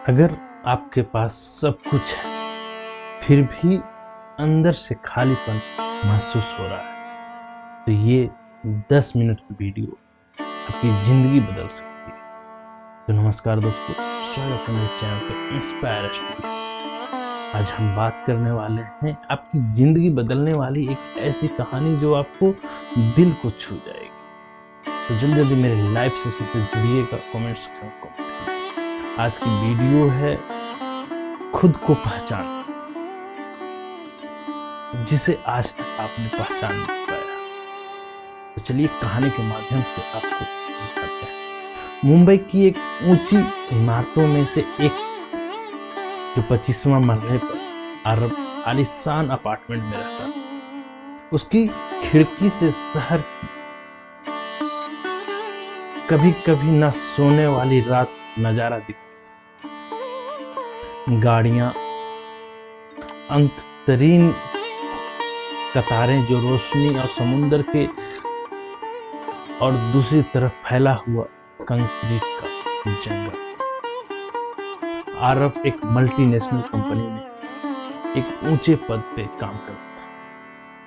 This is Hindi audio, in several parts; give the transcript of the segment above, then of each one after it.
अगर आपके पास सब कुछ है फिर भी अंदर से खालीपन महसूस हो रहा है तो ये 10 मिनट की वीडियो आपकी जिंदगी बदल सकती है। तो नमस्कार दोस्तों, स्वागत है मेरे चैनल पे इंस्पायर स्टूडियो। आज हम बात करने वाले हैं आपकी जिंदगी बदलने वाली एक ऐसी कहानी जो आपको दिल को छू जाएगी। तो जल्दी जल्दी मेरे लाइव सेशन से जुड़िएगा, कमेंट सेक्शन में कमेंट कीजिए। आज की वीडियो है खुद को पहचान, जिसे आज तक आपने पहचान नहीं पाया। तो चलिए कहानी के माध्यम से आपको बताते हैं। मुंबई की एक ऊंची इमारतों में से एक जो 25वां मरले पर अरब आलीशान अपार्टमेंट में रहता था। उसकी खिड़की से शहर की कभी कभी न सोने वाली रात नजारा दिखती। गाड़ियां, अंतरीन कतारें जो रोशनी और समुंदर के और दूसरी तरफ फैला हुआ कंक्रीट का जंगल। आरफ एक मल्टीनेशनल कंपनी में एक ऊंचे पद पे काम करता था।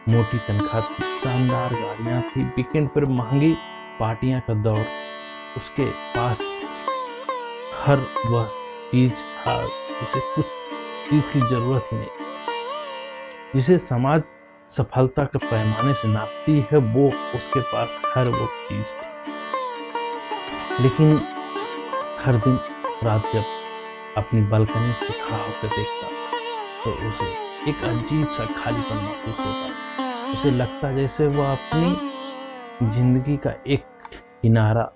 मोटी तनख्वाह थी, शानदार गाड़ियां थी, वीकेंड पर महंगी पार्टियां का दौर। उसके पास हर वह चीज था जिसे कुछ चीज की जरूरत ही नहीं, जिसे समाज सफलता के पैमाने से नापती है, वो उसके पास हर वो चीज थी। लेकिन हर दिन रात जब अपनी बालकनी से खड़ा होकर देखता तो उसे एक अजीब सा खालीपन महसूस होता। उसे लगता जैसे वह अपनी जिंदगी का एक किनारा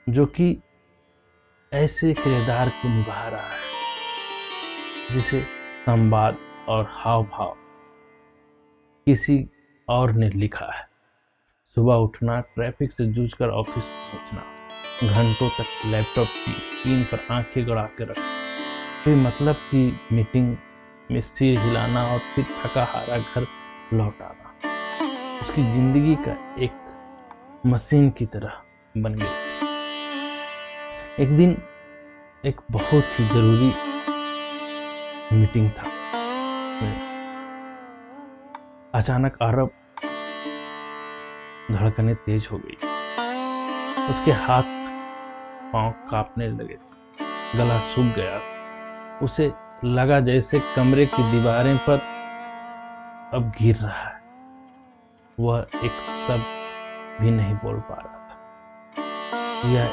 जो कि ऐसे किरदार को निभा रहा है जिसे संवाद और हाव भाव किसी और ने लिखा है। सुबह उठना, ट्रैफिक से जूझकर ऑफिस पहुंचना, घंटों तक लैपटॉप की स्क्रीन पर आंखें गड़ा कर रखना, फिर मतलब की मीटिंग में सिर हिलाना और फिर थका हारा घर लौट आना। उसकी जिंदगी का एक मशीन की तरह बन गई। एक दिन एक बहुत ही जरूरी मीटिंग था। अचानक आरब धड़कनें तेज हो गई। उसके हाथ पांव कांपने लगे, गला सूख गया। उसे लगा जैसे कमरे की दीवारें पर अब गिर रहा है। वह एक शब्द भी नहीं बोल पा रहा था। यह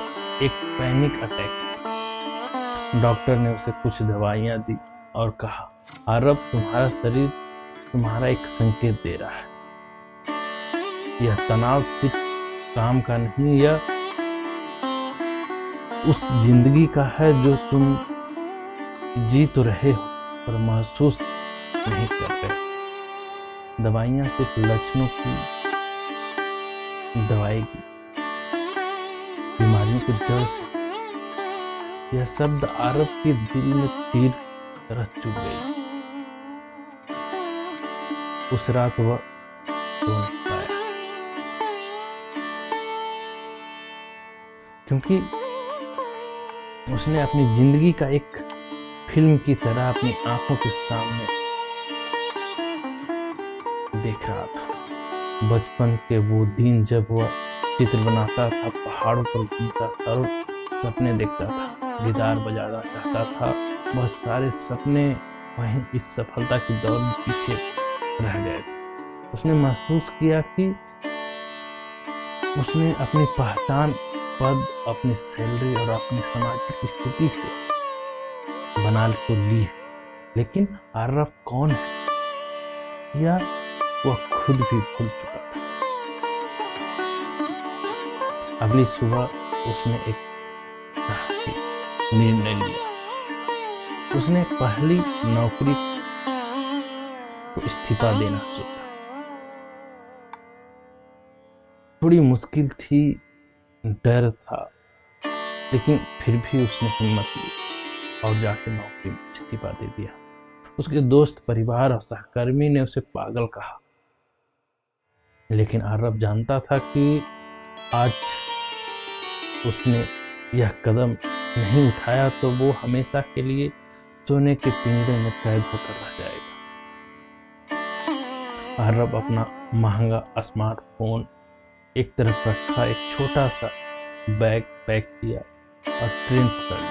एक पैनिक अटैक था। डॉक्टर ने उसे कुछ दवाइयां दी और कहा, आरब, तुम्हारा शरीर तुम्हारा एक संकेत दे रहा है। यह तनाव सिर्फ काम का नहीं, यह उस जिंदगी का है जो तुम जी तो रहे हो पर महसूस नहीं कर रहे। दवाइयां सिर्फ लक्षणों की दवाई की, बीमारियों के जड़ से। यह शब्द आरब के दिल में तीर तरह चुभ गई। उस रात वह सो नहीं पाया, क्योंकि उसने अपनी जिंदगी का एक फिल्म की तरह अपनी आंखों के सामने देख रहा था। बचपन के वो दिन जब वह चित्र बनाता था, पहाड़ों पर घूमता था और सपने देखता था, गिटार बजाना चाहता था। वह सारे सपने वहीं इस सफलता की दौड़ में पीछे रह गए थे। उसने महसूस किया कि उसने अपनी पहचान, पद, अपनी सैलरी और अपनी सामाजिक स्थिति से बना तो ली है, लेकिन आरफ कौन है या वह खुद भी भूल चुका था। अगली सुबह उसने एक साहसी निर्णय लिया। उसने पहली नौकरी को इस्तीफा देना सोचा। थोड़ी मुश्किल थी, डर था, लेकिन फिर भी उसने हिम्मत ली और जाके नौकरी में इस्तीफा दे दिया। उसके दोस्त, परिवार और सहकर्मी ने उसे पागल कहा, लेकिन आरब जानता था कि आज उसने यह कदम नहीं उठाया तो वो हमेशा के लिए सोने के पिंजरे में कैद होकर रह जाएगा। आरब अपना महंगा स्मार्टफोन एक तरफ रखा, एक छोटा सा बैग पैक किया और ट्रेन पकड़ ली।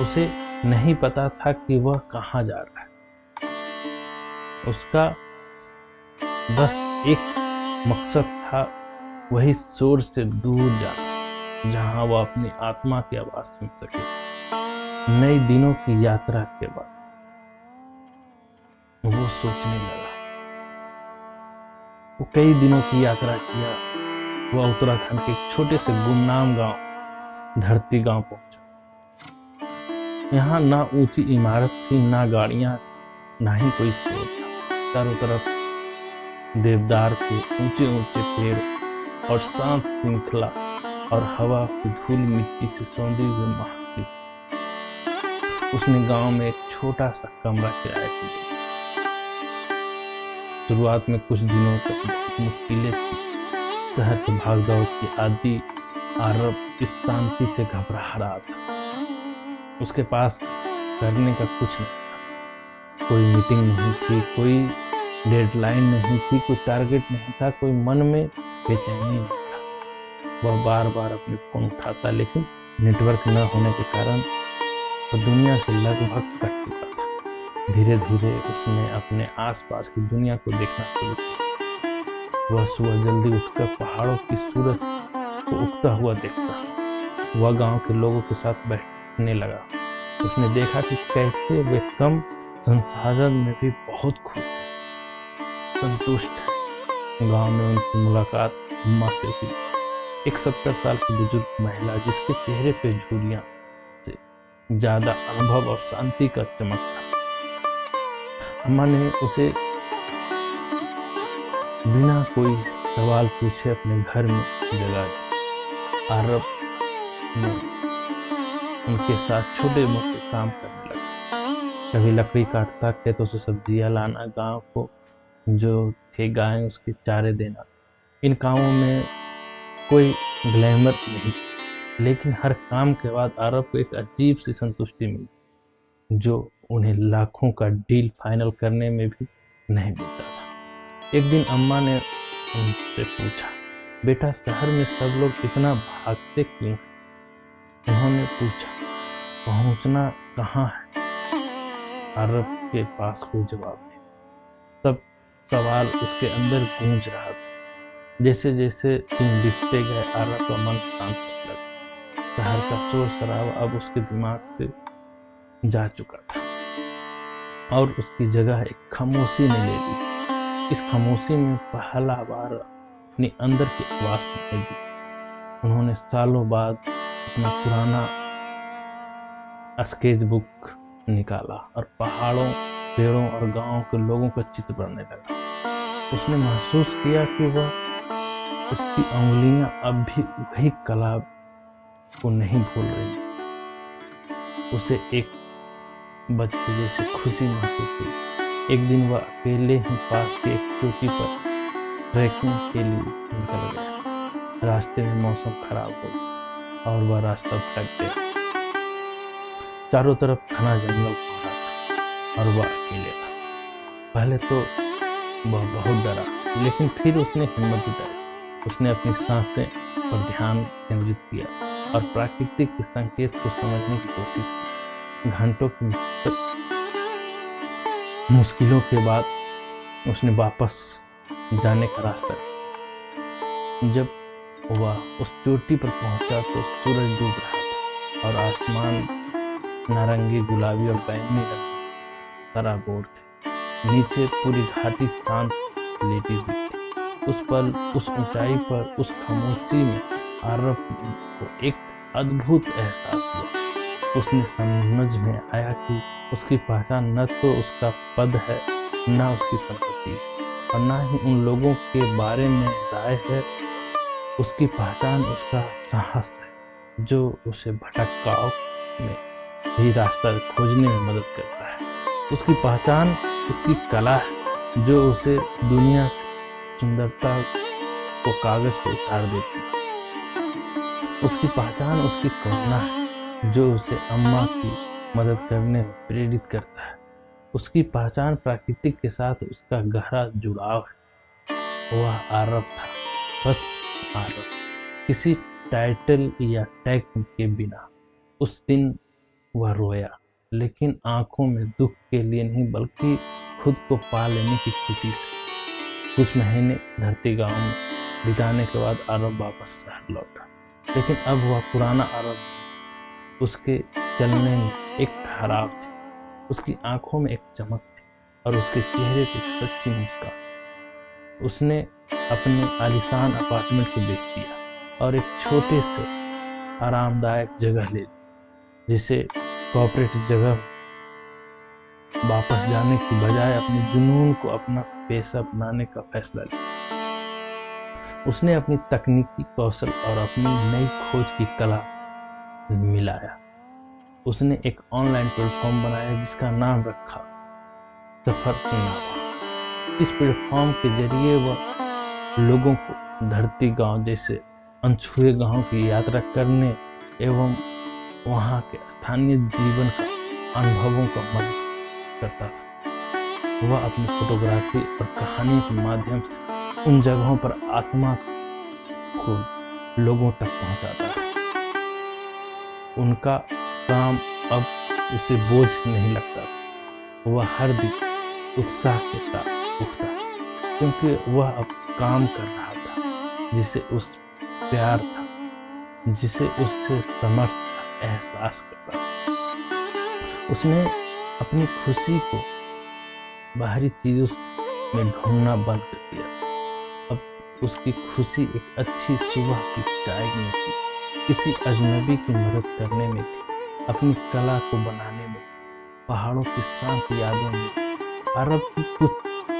उसे नहीं पता था कि वह कहाँ जा रहा है। उसका बस एक मकसद था, वही शोर से दूर जाना, जहां वह अपनी आत्मा की आवाज सुन सके। नए दिनों की यात्रा के बाद वो सोचने लगा। वो कई दिनों की यात्रा किया। वह उत्तराखंड के एक छोटे से गुमनाम गांव धरती गांव पहुंचा। यहाँ ना ऊंची इमारत थी, ना गाड़ियां, ना ही कोई शोर था। चारों तरफ देवदार के ऊंचे ऊंचे पेड़ और शांत श्रृंखला, और हवा की धूल मिट्टी से सौंधी हुई महकती। उसने गांव में एक छोटा सा कमरा किराए पर लिया। शुरुआत में कुछ दिनों तक बहुत मुश्किलें थी। शहर के भागदौड़ की आदि आरब इस शांति से घबरा रहा था। उसके पास करने का कुछ नहीं था। कोई मीटिंग नहीं थी, कोई डेडलाइन नहीं थी, कोई टारगेट नहीं था, कोई मन में बेचैनी नहीं था। वह बार बार अपने फोन उठाता, लेकिन नेटवर्क न होने के कारण वह दुनिया से लगभग कट चुका था। धीरे धीरे उसने अपने आसपास की दुनिया को देखना शुरू किया। वह सुबह जल्दी उठकर पहाड़ों की सूरज को उगता हुआ देखता। वह गांव के लोगों के साथ बैठने लगा। उसने देखा कि कैसे वे कम संसाधन में भी बहुत खुश हैं, संतुष्ट हैं। गांव में उनकी मुलाकात अम्मा से हुई, एक 70 साल की बुजुर्ग महिला जिसके चेहरे पे झुर्रियां से ज्यादा अनुभव और शांति का चमक था। अम्मा ने उसे बिना कोई सवाल पूछे अपने घर में जगा दी। आरब ने उनके साथ छोटे मोटे काम करने लगा। कभी लकड़ी काटता, खेतों से सब्जियां लाना, गांव को जो थे गायें उसके चारे देना। इन कामों में कोई ग्लैमर नहीं, लेकिन हर काम के बाद आरब को एक अजीब सी संतुष्टि मिली, जो उन्हें लाखों का डील फाइनल करने में भी नहीं मिलता था। एक दिन अम्मा ने उनसे पूछा, बेटा शहर में सब लोग इतना भागते क्यों हैं? उन्होंने पूछा, पहुंचना कहाँ है? आरब के पास कोई जवाब नहीं। सब सवाल उसके अंदर गूंज रहा था। जैसे जैसे दिन बीतते गए, आरब का मन शांत होने लगा। शहर का शोर शराबा अब उसके दिमाग से जा चुका था और उसकी जगह एक खामोशी ने ले ली। इस खामोशी में पहला बार अपने अंदर की आवाज सुनाई दी। उन्होंने सालों बाद अपना पुराना स्केच बुक निकाला और पहाड़ों, पेड़ों और गांव के लोगों का चित्र बनने लगा। उसने महसूस किया कि वह उसकी उंगलियां अब भी वही कला को नहीं भूल रही। उसे एक बच्चे जैसे खुशी महसूस हुई। एक दिन वह अकेले ही पास के एक चोटी पर ट्रैकिंग के लिए निकल गया। रास्ते में मौसम खराब हो गया और वह रास्ता भटक गया। चारों तरफ घना जंगल हो रहा था और वह अकेले था। पहले तो वह बहुत डरा, लेकिन फिर उसने हिम्मत जुटाई। उसने अपनी सांसें पर ध्यान केंद्रित किया और प्राकृतिक संकेत को समझने की कोशिश की। घंटों की मुश्किलों के बाद उसने वापस जाने का रास्ता लिया। जब वह उस चोटी पर पहुंचा तो सूरज डूब रहा था और आसमान नारंगी, गुलाबी और बैंगनी रंग सराबोर थे। नीचे पूरी घाटी शांत लेटी हुई थी। उस ऊंचाई पर, उस खामोशी में आरब को एक अद्भुत एहसास हुआ। उसने समझ में आया कि उसकी पहचान न तो उसका पद है, न उसकी संपत्ति है, और न ही उन लोगों के बारे में राय है। उसकी पहचान उसका साहस है, जो उसे भटकाव में भी रास्ता खोजने में मदद करता है। उसकी पहचान उसकी कला है, जो उसे दुनिया से सुंदरता को कागज पर उतार देती है। उसकी पहचान उसकी करुणा है जो उसे अम्मा की मदद करने में प्रेरित करता है। उसकी पहचान प्रकृति के साथ उसका गहरा जुड़ाव है। वह आरव था, बस आरव, किसी टाइटल या टैग के बिना। उस दिन वह रोया, लेकिन आंखों में दुख के लिए नहीं बल्कि खुद को पा लेने की खुशी से। कुछ महीने धरती गांव में बिताने के बाद आरव वापस शहर लौटा, लेकिन अब वह पुराना आरव नहीं। उसके चलने में एक ठहराव थी, उसकी आंखों में एक चमक थी और उसके चेहरे पे एक सच्ची मुस्कान। उसने अपने आलीशान अपार्टमेंट को बेच दिया और एक छोटे से आरामदायक जगह ले ली, जिसे कॉर्पोरेट जगह वापस जाने की बजाय अपने जुनून को अपना पेशा बनाने का फैसला लिया। उसने अपनी तकनीकी कौशल और अपनी नई खोज की कला मिलाया। उसने एक ऑनलाइन प्लेटफॉर्म बनाया जिसका नाम रखा सफरनामा। इस प्लेटफॉर्म के जरिए वह लोगों को धरती गांव जैसे अनछुए गांव की यात्रा करने एवं वहां के स्थानीय जीवन का अनुभवों का मदद करता था। वह अपनी फोटोग्राफी और कहानी के माध्यम से उन जगहों पर आत्मा को लोगों तक पहुंचाता था। उनका काम अब उसे बोझ नहीं लगता था। वह हर दिन उत्साह के साथ उठता, क्योंकि वह अब काम कर रहा था जिसे उस प्यार था, जिसे उससे समर्थ का एहसास करता था। उसने अपनी खुशी को बाहरी चीजों में ढूंढना बंद कर दिया। अब उसकी खुशी एक अच्छी सुबह की चाय में थी, किसी अजनबी की मदद करने में थी, अपनी कला को बनाने में, पहाड़ों की शांत यादों में। अरब की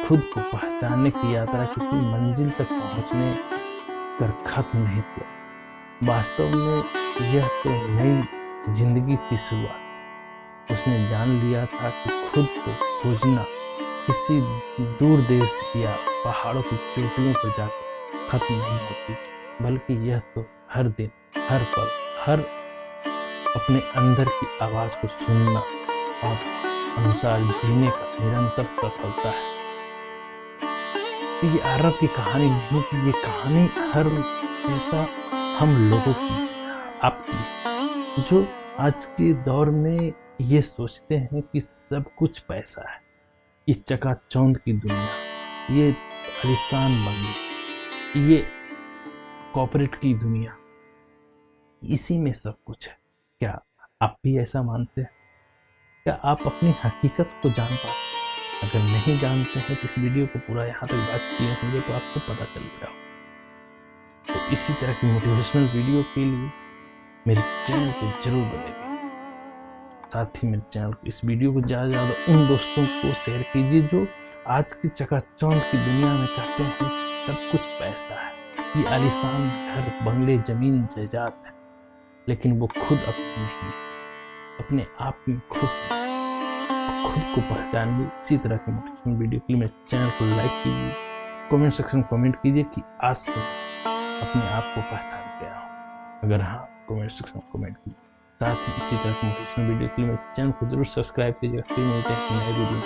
खुद को पहचानने की यात्रा किसी मंजिल तक पहुंचने कर खत्म नहीं हुआ। वास्तव में यह तो नई जिंदगी की शुरुआत। उसने जान लिया था कि खुद को खोजना किसी दूर देश या पहाड़ों की चोटियों पर जाकर खत्म नहीं होती, बल्कि यह तो हर दिन, हर पल, हर अपने अंदर की आवाज को सुनना और अनुसार जीने का निरंतर सफलता है। ये आरव की कहानी नहीं कि ये कहानी हर ऐसा हम लोगों की, आपकी, जो आज के दौर में ये सोचते हैं कि सब कुछ पैसा है, ये चकाचौंध की दुनिया, ये आलीशान बंगले, ये कॉर्पोरेट की दुनिया, इसी में सब कुछ है। क्या आप भी ऐसा मानते हैं? क्या आप अपनी हकीकत को जान पाते? अगर नहीं जानते हैं तो इस वीडियो को पूरा यहाँ तक बात किए होंगे तो आपको पता चल गया हो। तो इसी तरह की मोटिवेशनल वीडियो के लिए मेरे चैनल को जरूर बनेगी। साथ ही मेरे चैनल को, इस वीडियो को ज़्यादा से ज़्यादा उन दोस्तों को शेयर कीजिए जो आज की चकाचौंध की दुनिया में कहते हैं सब कुछ पैसा है, ये आलीशान घर, बंगले, जमीन, जायदाद है, लेकिन वो खुद अपने नहीं, अपने आप में खुश है, खुद को पहचानिए। इसी तरह के मोटिवेशनल वीडियो के लिए मेरे चैनल को लाइक कीजिए, कमेंट सेक्शन में कमेंट कीजिए कि आज से अपने आप को पहचान गया हूँ। अगर हाँ, कमेंट सेक्शन में कमेंट कीजिए। साथ ही इसी तरह के मोटिवेशनल वीडियो के लिए मेरे चैनल को जरूर सब्सक्राइब कीजिएगा। फिर मिलते हैं नए वीडियो में।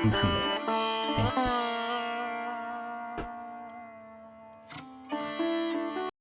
धन्यवाद। Thank you.